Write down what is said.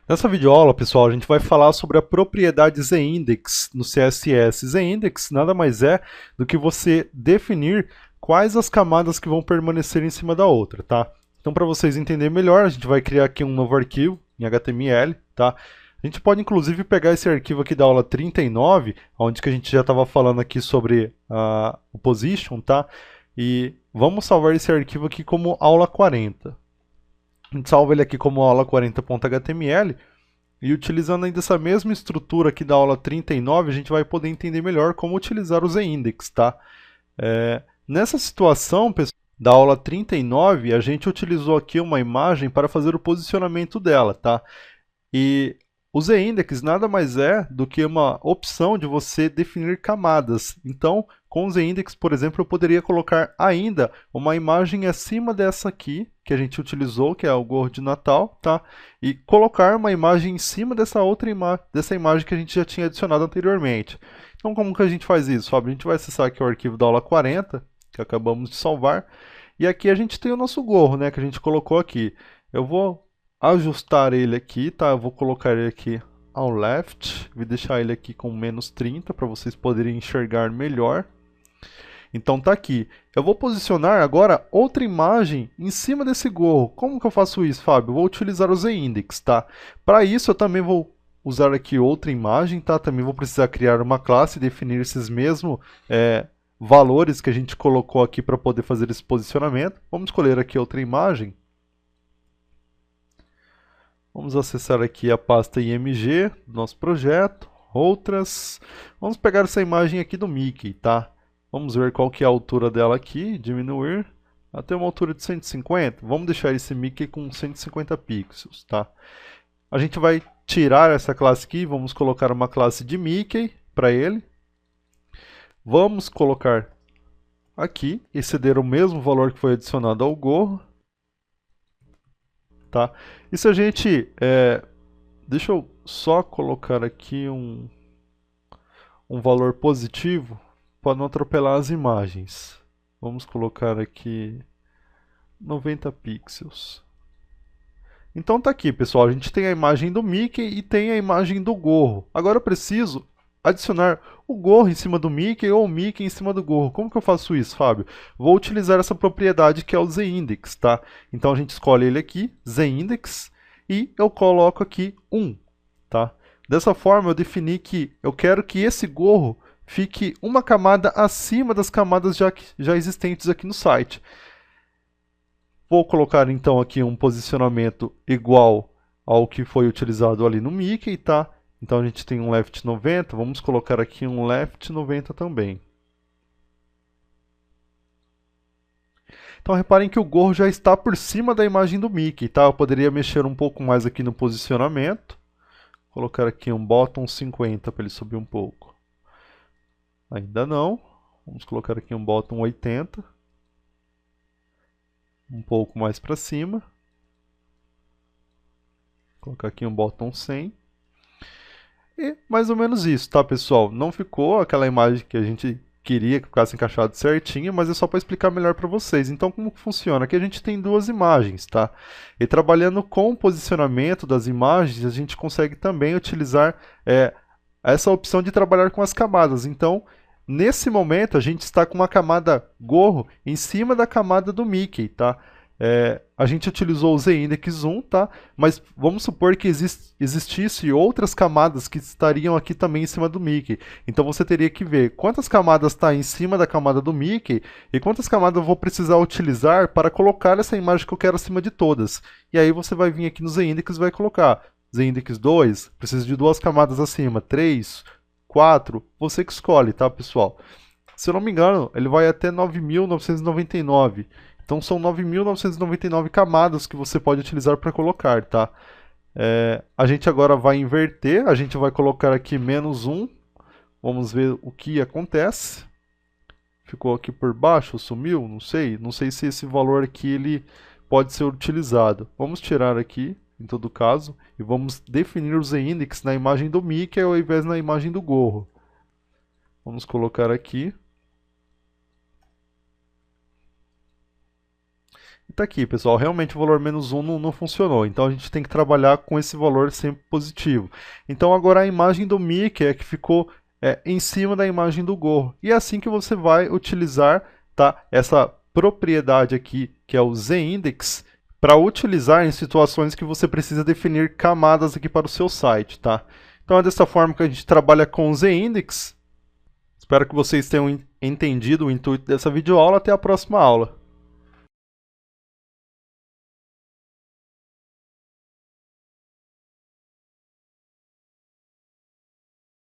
Nessa videoaula, pessoal, a gente vai falar sobre a propriedade ZIndex no CSS. ZIndex nada mais é do que você definir quais as camadas que vão permanecer em cima da outra, tá? Então, para vocês entenderem melhor, a gente vai criar aqui um novo arquivo em HTML, tá? A gente pode, inclusive, pegar esse arquivo aqui da aula 39, onde que a gente já estava falando aqui sobre o position, tá? E vamos salvar esse arquivo aqui como aula 40. A gente salva ele aqui como aula 40.html e utilizando ainda essa mesma estrutura aqui da aula 39, a gente vai poder entender melhor como utilizar o ZIndex, tá? Nessa situação, pessoal, da aula 39, a gente utilizou aqui uma imagem para fazer o posicionamento dela, tá? E o ZIndex nada mais é do que uma opção de você definir camadas. Então, com o ZIndex, por exemplo, eu poderia colocar ainda uma imagem acima dessa aqui, que a gente utilizou, que é o gorro de Natal, tá? E colocar uma imagem em cima dessa outra imagem que a gente já tinha adicionado anteriormente. Então, como que a gente faz isso, Fábio? A gente vai acessar aqui o arquivo da aula 40, que acabamos de salvar, e aqui a gente tem o nosso gorro, né, que a gente colocou aqui. Eu vou ajustar ele aqui, tá? Eu vou colocar ele aqui ao left, vou deixar ele aqui com menos 30 para vocês poderem enxergar melhor. Então tá aqui. Eu vou posicionar agora outra imagem em cima desse gorro. Como que eu faço isso, Fábio? Eu vou utilizar o ZIndex, tá? Para isso eu também vou usar aqui outra imagem, tá? Também vou precisar criar uma classe e definir esses mesmos valores que a gente colocou aqui para poder fazer esse posicionamento. Vamos escolher aqui outra imagem. Vamos acessar aqui a pasta IMG do nosso projeto, outras. Vamos pegar essa imagem aqui do Mickey, tá? Vamos ver qual que é a altura dela aqui, diminuir até uma altura de 150. Vamos deixar esse Mickey com 150 pixels, tá? A gente vai tirar essa classe aqui, vamos colocar uma classe de Mickey para ele. Vamos colocar aqui e ceder o mesmo valor que foi adicionado ao gorro. Tá? E se a gente... deixa eu só colocar aqui um valor positivo para não atropelar as imagens. Vamos colocar aqui 90 pixels. Então tá aqui, pessoal. A gente tem a imagem do Mickey e tem a imagem do gorro. Agora eu preciso adicionar o gorro em cima do Mickey ou o Mickey em cima do gorro. Como que eu faço isso, Fábio? Vou utilizar essa propriedade que é o ZIndex, tá? Então a gente escolhe ele aqui, ZIndex, e eu coloco aqui 1, tá? Dessa forma eu defini que eu quero que esse gorro fique uma camada acima das camadas já existentes aqui no site. Vou colocar então aqui um posicionamento igual ao que foi utilizado ali no Mickey, tá? Então a gente tem um left 90, vamos colocar aqui um left 90 também. Então reparem que o gorro já está por cima da imagem do Mickey, tá? Eu poderia mexer um pouco mais aqui no posicionamento. Colocar aqui um bottom 50 para ele subir um pouco. Ainda não. Vamos colocar aqui um bottom 80. Um pouco mais para cima. Colocar aqui um bottom 100. E mais ou menos isso, tá, pessoal? Não ficou aquela imagem que a gente queria que ficasse encaixado certinho, mas é só para explicar melhor para vocês. Então, como que funciona? Aqui a gente tem duas imagens, tá? E trabalhando com o posicionamento das imagens, a gente consegue também utilizar essa opção de trabalhar com as camadas. Então, nesse momento, a gente está com uma camada gorro em cima da camada do Mickey, tá? A gente utilizou o ZIndex 1, tá? Mas vamos supor que existisse outras camadas que estariam aqui também em cima do Mickey. Então você teria que ver quantas camadas está em cima da camada do Mickey e quantas camadas eu vou precisar utilizar para colocar essa imagem que eu quero acima de todas. E aí você vai vir aqui no ZIndex e vai colocar ZIndex 2, preciso de duas camadas acima, 3, 4, você que escolhe, tá, pessoal? Se eu não me engano, ele vai até 9.999. Então são 9.999 camadas que você pode utilizar para colocar, tá? A gente agora vai inverter, a gente vai colocar aqui menos 1. Vamos ver o que acontece. Ficou aqui por baixo, sumiu, não sei. Não sei se esse valor aqui ele pode ser utilizado. Vamos tirar aqui, em todo caso, e vamos definir o ZIndex na imagem do Mickey ao invés na imagem do gorro. Vamos colocar aqui. E tá aqui, pessoal, realmente o valor menos 1 não funcionou, então a gente tem que trabalhar com esse valor sempre positivo. Então agora a imagem do Mickey é que ficou em cima da imagem do gorro. E é assim que você vai utilizar, tá, essa propriedade aqui, que é o Z-index, para utilizar em situações que você precisa definir camadas aqui para o seu site, tá? Então é dessa forma que a gente trabalha com o Z-index. Espero que vocês tenham entendido o intuito dessa videoaula. Até a próxima aula.